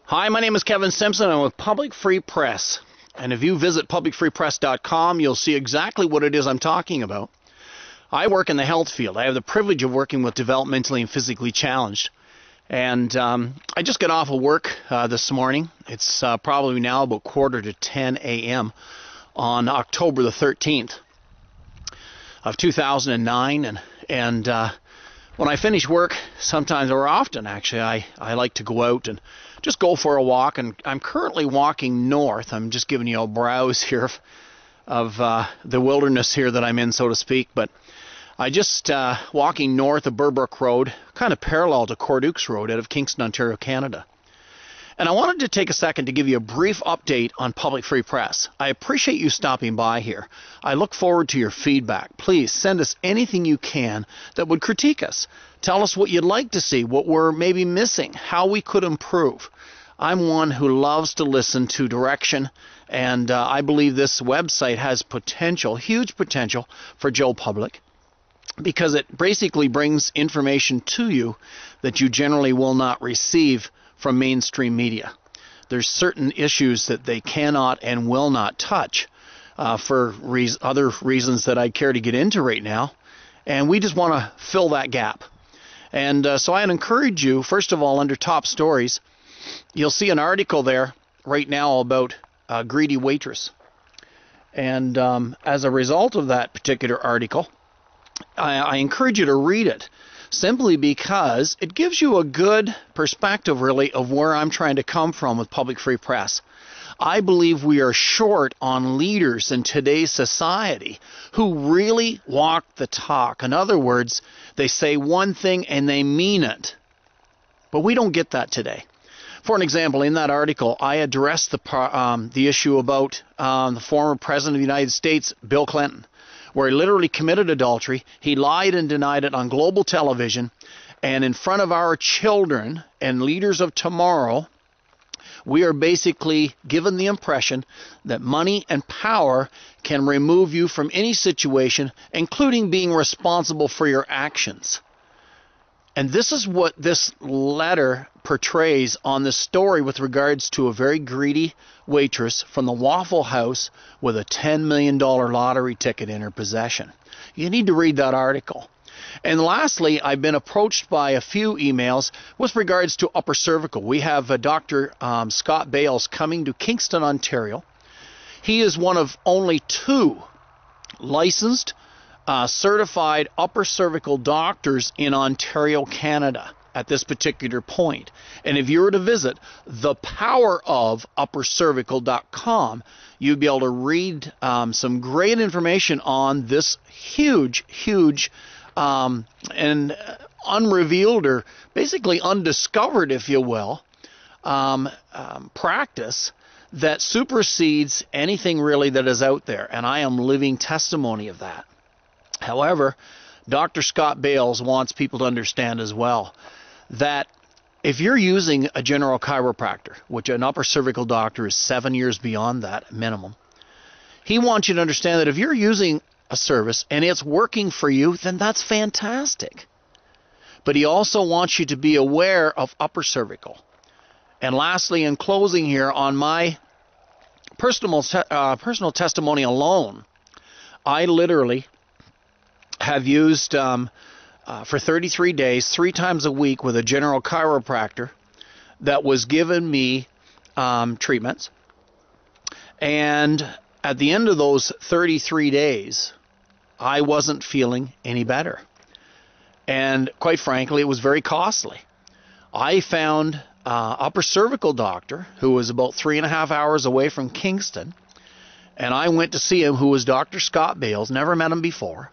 Hi, my name is Kevin Simpson. I'm with Public Free Press. And if you visit publicfreepress.com, you'll see exactly what it is I'm talking about. I work in the health field. I have the privilege of working with developmentally and physically challenged. And I just got off of work this morning. It's probably now about 9:45 a.m. on October the 13th of 2009. And when I finish work, sometimes or often actually, I like to go out and just go for a walk. And I'm currently walking north. I'm just giving you a browse here of the wilderness here that I'm in, so to speak. But I just walking north of Burbrook Road, kind of parallel to Cordukes Road out of Kingston, Ontario, Canada. And I wanted to take a second to give you a brief update on Public Free Press. I appreciate you stopping by here. I look forward to your feedback. Please send us anything you can that would critique us. Tell us what you'd like to see, what we're maybe missing, how we could improve. I'm one who loves to listen to direction, and I believe this website has potential, huge potential for Joe Public, because it basically brings information to you that you generally will not receive from mainstream media. There's certain issues that they cannot and will not touch for other reasons that I care to get into right now, and we just want to fill that gap. And so I'd encourage you, first of all, under top stories, you'll see an article there right now about greedy waitress. And as a result of that particular article, I encourage you to read it, simply because it gives you a good perspective, really, of where I'm trying to come from with Public Free Press. I believe we are short on leaders in today's society who really walk the talk. In other words, they say one thing and they mean it. But we don't get that today. For an example, in that article, I addressed the issue about the former President of the United States, Bill Clinton, where he literally committed adultery. He lied and denied it on global television, and in front of our children and leaders of tomorrow, we are basically given the impression that money and power can remove you from any situation, including being responsible for your actions. And this is what this letter portrays on this story with regards to a very greedy waitress from the Waffle House with a $10 million lottery ticket in her possession. You need to read that article. And lastly, I've been approached by a few emails with regards to upper cervical. We have Dr. Scott Bales coming to Kingston, Ontario. He is one of only 2 licensed certified upper cervical doctors in Ontario, Canada at this particular point. And if you were to visit thepowerofuppercervical.com, you'd be able to read some great information on this huge and unrevealed, or basically undiscovered, if you will, practice that supersedes anything really that is out there. And I am living testimony of that. However, Dr. Scott Bales wants people to understand as well that if you're using a general chiropractor, which an upper cervical doctor is 7 years beyond that minimum, he wants you to understand that if you're using a service and it's working for you, then that's fantastic. But he also wants you to be aware of upper cervical. And lastly, in closing here, on my personal testimony alone, I literally have used for 33 days, 3 times a week, with a general chiropractor that was giving me treatments. And at the end of those 33 days, I wasn't feeling any better. And quite frankly, it was very costly. I found upper cervical doctor who was about 3.5 hours away from Kingston, and I went to see him, who was Dr. Scott Bales. Never met him before.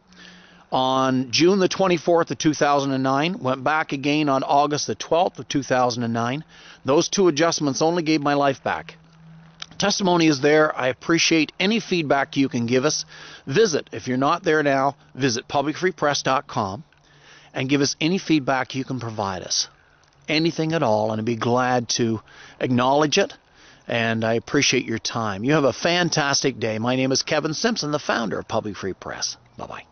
On June the 24th of 2009, went back again on August the 12th of 2009. Those 2 adjustments only gave my life back. Testimony is there. I appreciate any feedback you can give us. Visit, if you're not there now, visit publicfreepress.com and give us any feedback you can provide us. Anything at all, and I'd be glad to acknowledge it, and I appreciate your time. You have a fantastic day. My name is Kevin Simpson, the founder of Public Free Press. Bye-bye.